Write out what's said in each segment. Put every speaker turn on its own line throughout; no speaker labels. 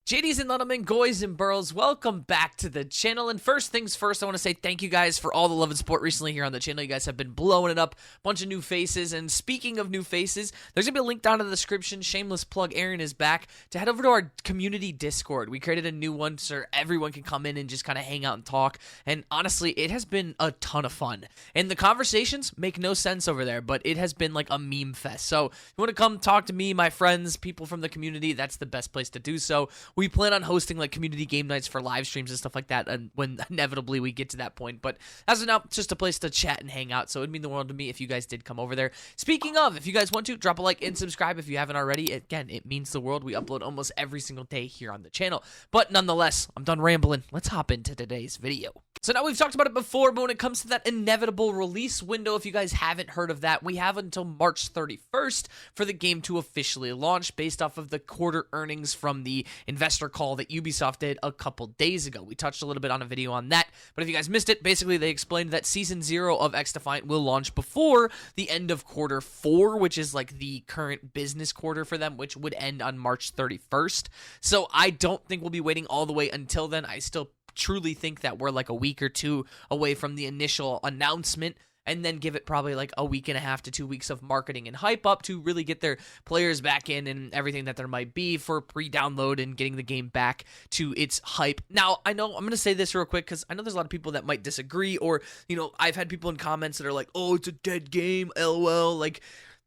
JDs and gentlemen, goys and burls, welcome back to the channel. And first things first, I want to say thank you guys for all the love and support recently here on the channel. You guys have been blowing it up, bunch of new faces. And speaking of new faces, there's going to be a link down in the description. Shameless plug, Aaron is back to head over to our community Discord. We created a new one so everyone can come in and just kind of hang out and talk. And honestly, it has been a ton of fun. And the conversations make no sense over there, but it has been like a meme fest. So if you want to come talk to me, my friends, people from the community, that's the best place to do so. We plan on hosting like community game nights for live streams and stuff like that, and when inevitably we get to that point. But as of now, it's just a place to chat and hang out, so it'd mean the world to me if you guys did come over there. Speaking of, if you guys want to, drop a like and subscribe if you haven't already. Again, it means the world. We upload almost every single day here on the channel. But nonetheless, I'm done rambling. Let's hop into today's video. So now we've talked about it before, but when it comes to that inevitable release window, if you guys haven't heard of that, we have until March 31st for the game to officially launch based off of the quarter earnings from the investor call that Ubisoft did a couple days ago. We touched a little bit on a video on that, but if you guys missed it, basically they explained that Season 0 of XDefiant will launch before the end of quarter 4, which is like the current business quarter for them, which would end on March 31st. So I don't think we'll be waiting all the way until then. I still truly think that we're like a week or two away from the initial announcement, and then give it probably like a week and a half to 2 weeks of marketing and hype up to really get their players back in and everything that there might be for pre-download and getting the game back to its hype. Now, I know I'm going to say this real quick because I know there's a lot of people that might disagree, or, you know, I've had people in comments that are like, oh, it's a dead game, LOL, like,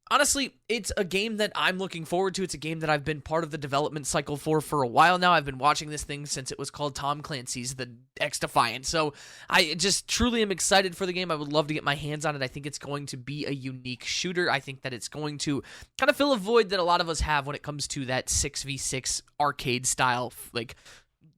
honestly, it's a game that I'm looking forward to. It's a game that I've been part of the development cycle for a while now. I've been watching this thing since it was called Tom Clancy's The XDefiant. So I just truly am excited for the game. I would love to get my hands on it. I think it's going to be a unique shooter. I think that it's going to kind of fill a void that a lot of us have when it comes to that 6v6 arcade style, like,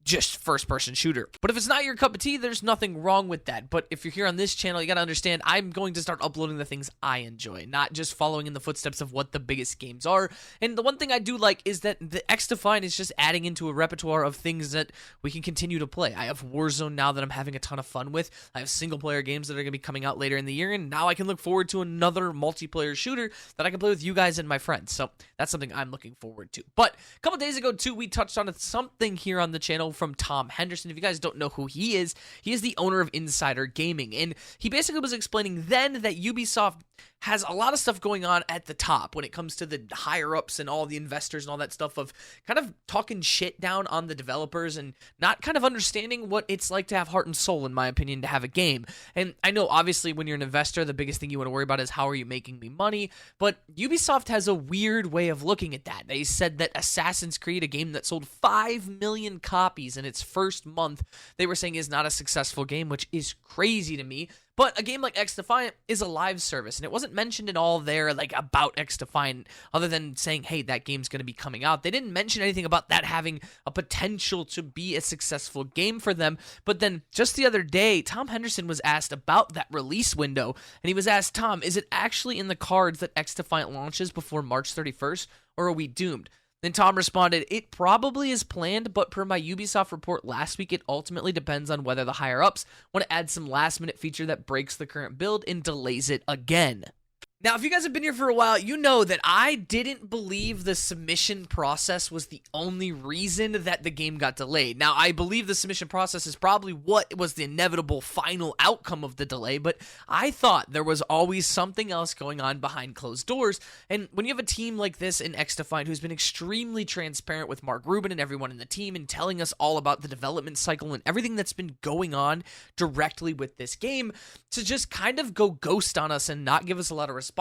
just first-person shooter. But if it's not your cup of tea, there's nothing wrong with that. But if you're here on this channel, you gotta understand, I'm going to start uploading the things I enjoy, not just following in the footsteps of what the biggest games are. And the one thing I do like is that the XDefiant is just adding into a repertoire of things that we can continue to play. I have Warzone now that I'm having a ton of fun with. I have single-player games that are gonna be coming out later in the year, and now I can look forward to another multiplayer shooter that I can play with you guys and my friends. So that's something I'm looking forward to. But a couple days ago, too, we touched on something here on the channel from Tom Henderson. If you guys don't know who he is the owner of Insider Gaming, and he basically was explaining then that Ubisoft has a lot of stuff going on at the top when it comes to the higher-ups and all the investors and all that stuff of kind of talking shit down on the developers and not kind of understanding what it's like to have heart and soul, in my opinion, to have a game. And I know, obviously, when you're an investor, the biggest thing you want to worry about is how are you making me money, but Ubisoft has a weird way of looking at that. They said that Assassin's Creed, a game that sold 5 million copies in its first month, they were saying is not a successful game, which is crazy to me. But a game like XDefiant is a live service, and it wasn't mentioned at all there, like, about XDefiant, other than saying, hey, that game's going to be coming out. They didn't mention anything about that having a potential to be a successful game for them. But then, just the other day, Tom Henderson was asked about that release window, and he was asked, Tom, is it actually in the cards that XDefiant launches before March 31st, or are we doomed? Then Tom responded, it probably is planned, but per my Ubisoft report last week, it ultimately depends on whether the higher-ups want to add some last-minute feature that breaks the current build and delays it again. Now, if you guys have been here for a while, you know that I didn't believe the submission process was the only reason that the game got delayed. Now, I believe the submission process is probably what was the inevitable final outcome of the delay, but I thought there was always something else going on behind closed doors. And when you have a team like this in XDefiant who's been extremely transparent with Mark Rubin and everyone in the team and telling us all about the development cycle and everything that's been going on directly with this game, to just kind of go ghost on us and not give us a lot of responses,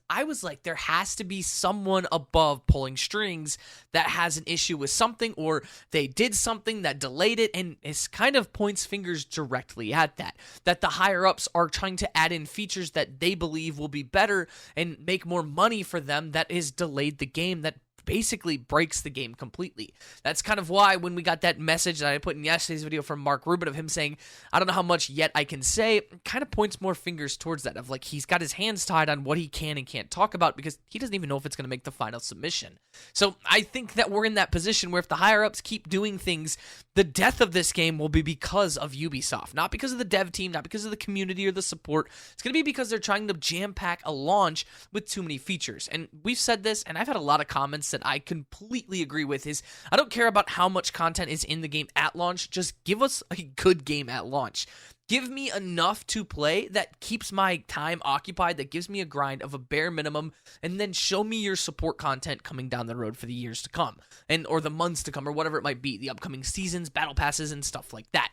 I was like, there has to be someone above pulling strings that has an issue with something, or they did something that delayed it, and it kind of points fingers directly at that the higher-ups are trying to add in features that they believe will be better and make more money for them that has delayed the game, that basically breaks the game completely. That's kind of why when we got that message that I put in yesterday's video from Mark Rubin of him saying, I don't know how much yet I can say, it kind of points more fingers towards that, of like he's got his hands tied on what he can and can't talk about because he doesn't even know if it's going to make the final submission. So I think that we're in that position where if the higher-ups keep doing things, the death of this game will be because of Ubisoft, not because of the dev team, not because of the community or the support. It's going to be because they're trying to jam-pack a launch with too many features. And we've said this, and I've had a lot of comments that I completely agree with is I don't care about how much content is in the game at launch. Just give us a good game at launch. Give me enough to play that keeps my time occupied, that gives me a grind of a bare minimum, and then show me your support content coming down the road for the years to come, or the months to come, or whatever it might be, the upcoming seasons, battle passes, and stuff like that.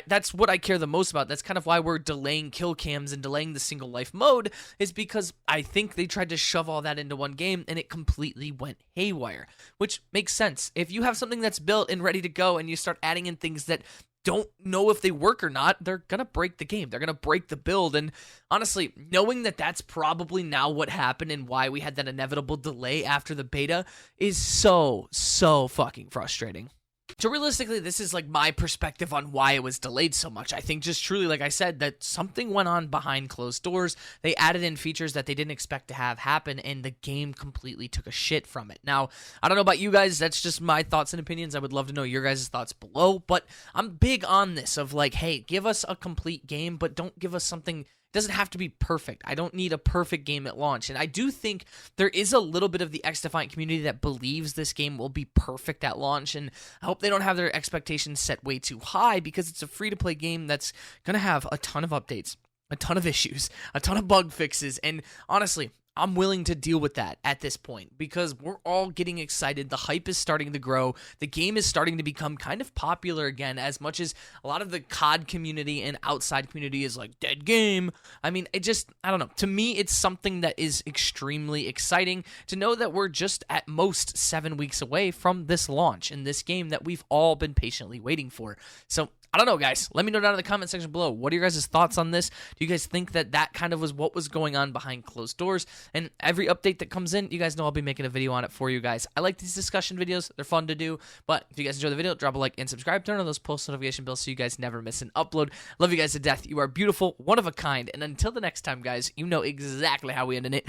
That's what I care the most about. That's kind of why we're delaying kill cams and delaying the single life mode, is because I think they tried to shove all that into one game, and it completely went haywire, which makes sense. If you have something that's built and ready to go, and you start adding in things that don't know if they work or not, they're going to break the game. They're going to break the build. And honestly, knowing that that's probably now what happened and why we had that inevitable delay after the beta is so fucking frustrating. So realistically, this is like my perspective on why it was delayed so much. I think just truly, like I said, that something went on behind closed doors. They added in features that they didn't expect to have happen, and the game completely took a shit from it. Now, I don't know about you guys. That's just my thoughts and opinions. I would love to know your guys' thoughts below, but I'm big on this of like, hey, give us a complete game, but don't give us something. Doesn't have to be perfect. I don't need a perfect game at launch. And I do think there is a little bit of the XDefiant community that believes this game will be perfect at launch. And I hope they don't have their expectations set way too high, because it's a free-to-play game that's going to have a ton of updates, a ton of issues, a ton of bug fixes. And honestly, I'm willing to deal with that at this point, because we're all getting excited. The hype is starting to grow. The game is starting to become kind of popular again, as much as a lot of the COD community and outside community is like, dead game. I mean, I don't know. To me, it's something that is extremely exciting to know that we're just at most 7 weeks away from this launch in this game that we've all been patiently waiting for. So I don't know, guys. Let me know down in the comment section below. What are your guys' thoughts on this? Do you guys think that kind of was what was going on behind closed doors? And every update that comes in, you guys know I'll be making a video on it for you guys. I like these discussion videos. They're fun to do. But if you guys enjoy the video, drop a like and subscribe. Turn on those post notification bells so you guys never miss an upload. Love you guys to death. You are beautiful, one of a kind. And until the next time, guys, you know exactly how we end it.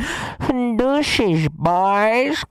Deuces, boys.